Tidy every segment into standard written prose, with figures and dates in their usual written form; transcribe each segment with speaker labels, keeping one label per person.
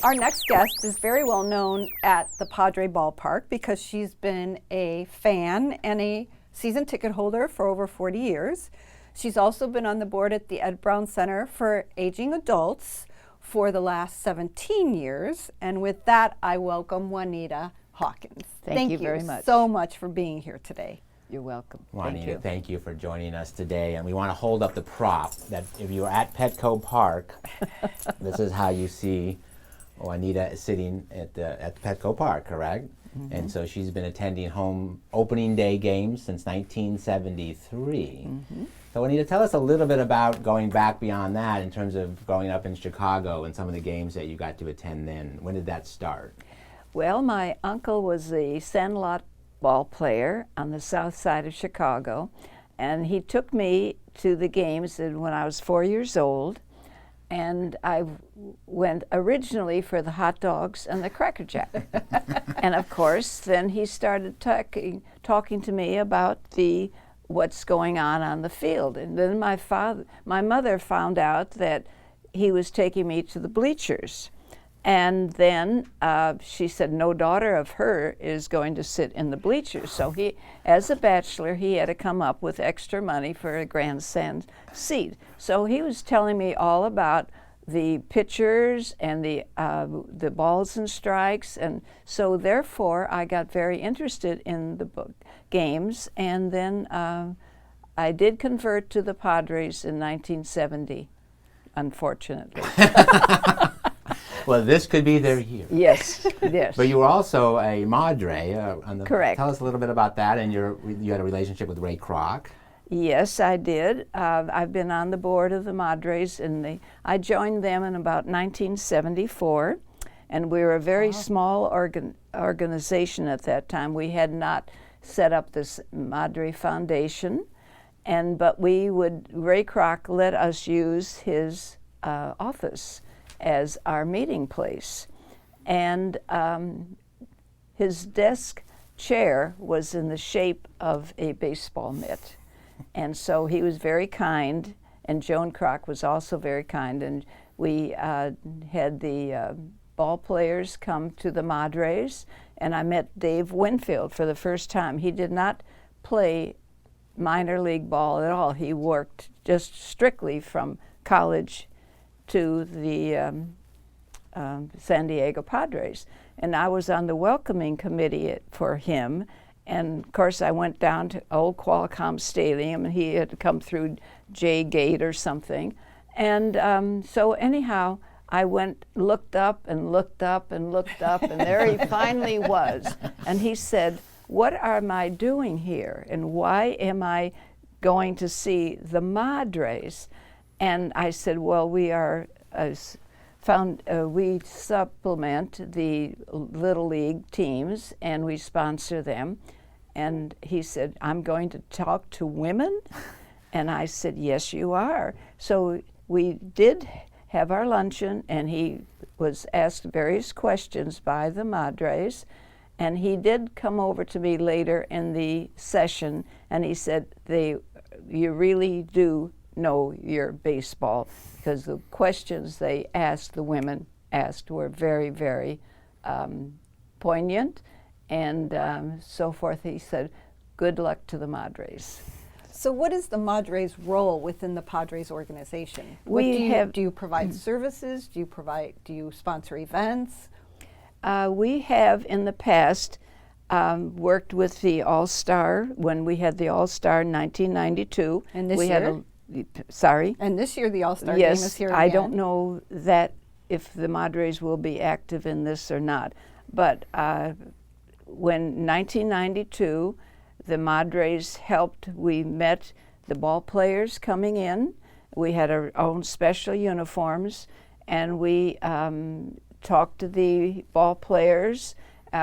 Speaker 1: Our next guest is very well known at the Padre ballpark because she's been a fan and a season ticket holder for over 40 years. She's also been on the board at the Ed Brown Center for Aging Adults for the last 17 years. And with that, I welcome Juanita Hawkins.
Speaker 2: Thank you very much.
Speaker 1: So much for being here today.
Speaker 2: You're welcome.
Speaker 3: Juanita, thank you for joining us today. And we want to hold up the prop that if you're at Petco Park, this is how you see Juanita sitting at the Petco Park, correct? Mm-hmm. And so she's been attending home opening day games since 1973. Mm-hmm. So Juanita, tell us a little bit about going back beyond that in terms of growing up in Chicago and some of the games that you got to attend then. When did that start?
Speaker 2: Well, my uncle was a sandlot ball player on the south side of Chicago, and he took me to the games when I was 4 years old, and I went originally for the hot dogs and the Cracker Jack. And of course, then he started talking to me about what's going on the field. And then my mother found out that he was taking me to the bleachers. And then she said no daughter of her is going to sit in the bleachers. So he, as a bachelor, he had to come up with extra money for a grandstand seat. So he was telling me all about the pitchers and the balls and strikes. And so therefore, I got very interested in the games. And then I did convert to the Padres in 1970, unfortunately.
Speaker 3: Well, this could be their year.
Speaker 2: Yes, yes.
Speaker 3: But you were also a Madre.
Speaker 2: Correct.
Speaker 3: Tell us a little bit about that, and you had a relationship with Ray Kroc.
Speaker 2: Yes, I did. I've been on the board of the Madres, and I joined them in about 1974, and we were a very small organization at that time. We had not set up this Madre Foundation, but Ray Kroc let us use his office as our meeting place. And his desk chair was in the shape of a baseball mitt. And so he was very kind, and Joan Kroc was also very kind, and we had the ball players come to the Madres, and I met Dave Winfield for the first time. He did not play minor league ball at all. He worked just strictly from college to the San Diego Padres. And I was on the welcoming committee for him. And of course, I went down to old Qualcomm Stadium, and he had come through J Gate or something. And so anyhow, I looked up and looked up and looked up, and there he finally was. And he said, "What am I doing here? And why am I going to see the Madres?" And I said, well, we supplement the Little League teams, and we sponsor them. And he said, I'm going to talk to women? And I said, yes, you are. So we did have our luncheon, and he was asked various questions by the Madres. And he did come over to me later in the session, and he said, you really do know your baseball, because the questions the women asked were very, very poignant and so forth. He said, good luck to the Madres.
Speaker 1: So what is the Madres' role within the Padres organization? Do you provide services? Do you sponsor events?
Speaker 2: We have in the past worked with the All-Star when we had the All-Star in 1992.
Speaker 1: And this year?
Speaker 2: Sorry?
Speaker 1: And this year the All-Star game is here again.
Speaker 2: I don't know that if the Madres will be active in this or not. But when 1992, the Madres helped, we met the ball players coming in. We had our own special uniforms, and we talked to the ball players.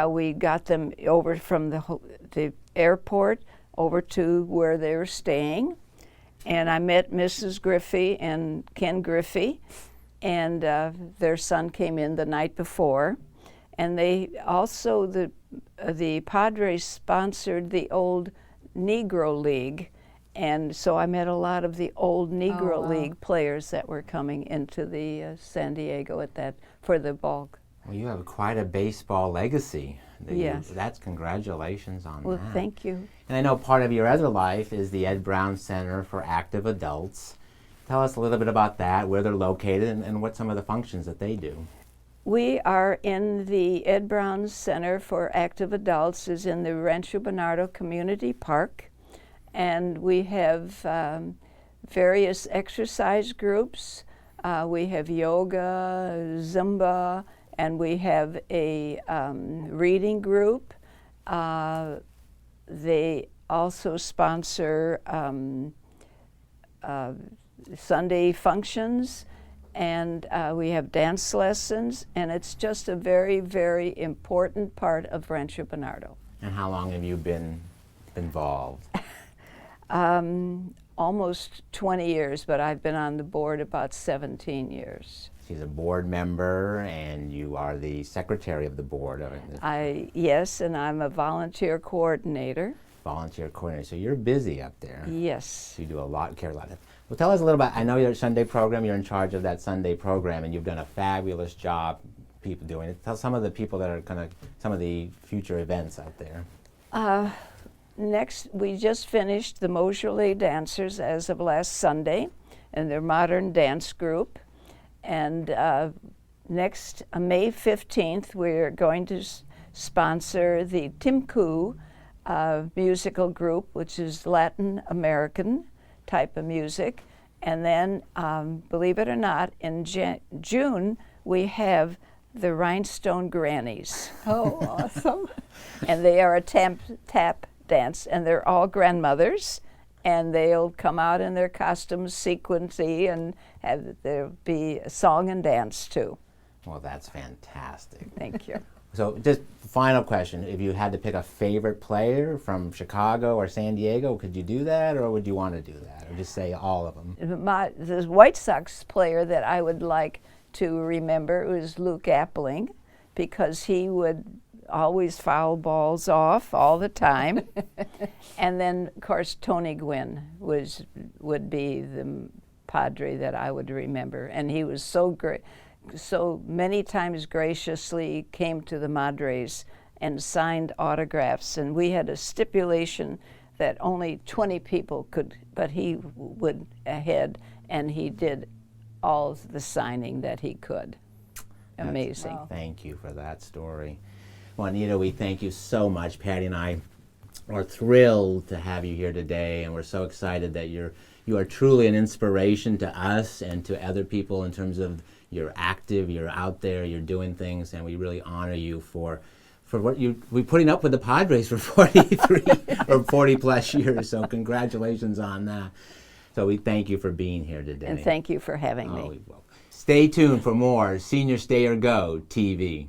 Speaker 2: We got them over from the airport over to where they were staying. And I met Mrs. Griffey and Ken Griffey, and their son came in the night before. And they also, the Padres sponsored the old Negro League. And so I met a lot of the old Negro League players that were coming into the San Diego for the ball
Speaker 3: Well, you have quite a baseball legacy.
Speaker 2: Yes.
Speaker 3: That's congratulations on
Speaker 2: Well,
Speaker 3: that.
Speaker 2: thank you.
Speaker 3: And I know part of your other life is the Ed Brown Center for Active Adults. Tell us a little bit about that, where they're located, and what some of the functions that they do.
Speaker 2: We are in the Ed Brown Center for Active Adults, is in the Rancho Bernardo Community Park, and we have various exercise groups. We have yoga, Zumba, and we have a reading group. They also sponsor Sunday functions, and we have dance lessons, and it's just a very, very important part of Rancho Bernardo.
Speaker 3: And how long have you been involved?
Speaker 2: Almost 20 years, but I've been on the board about 17 years.
Speaker 3: She's a board member, and you are the secretary of the board of it.
Speaker 2: Yes, and I'm a volunteer coordinator.
Speaker 3: Volunteer coordinator. So you're busy up there.
Speaker 2: Yes.
Speaker 3: You do a lot, care a lot. Well, tell us a little about, I know your Sunday program, you're in charge of that Sunday program, and you've done a fabulous job people doing it. Tell some of the people that are some of the future events out there.
Speaker 2: Next, we just finished the Beaujolais Dancers as of last Sunday, and their modern dance group. And next, May 15th, we're going to sponsor the Timku musical group, which is Latin American type of music. And then, believe it or not, in June, we have the Rhinestone Grannies.
Speaker 1: Oh, awesome.
Speaker 2: And they are a tap dance, and they're all grandmothers, and they'll come out in their costumes, sequency, and there'll be a song and dance too.
Speaker 3: Well, that's fantastic.
Speaker 2: Thank you.
Speaker 3: So just final question, if you had to pick a favorite player from Chicago or San Diego, could you do that, or would you want to do that, or just say all of them?
Speaker 2: The White Sox player that I would like to remember was Luke Appling, because he would always foul balls off all the time. And then, of course, Tony Gwynn would be the Padre that I would remember. And he was so great, so many times graciously came to the Madres and signed autographs. And we had a stipulation that only 20 people could, but he would ahead, and he did all of the signing that he could. Amazing.
Speaker 1: Wow.
Speaker 3: Thank you for that story. Well, Anita, we thank you so much. Patty and I are thrilled to have you here today, and we're so excited that you are truly an inspiration to us and to other people in terms of you're active, you're out there, you're doing things, and we really honor you for what we're putting up with the Padres for 43 or 40 plus years. So congratulations on that. So we thank you for being here today.
Speaker 2: And thank you for having me.
Speaker 3: We will. Stay tuned for more Senior Stay or Go TV.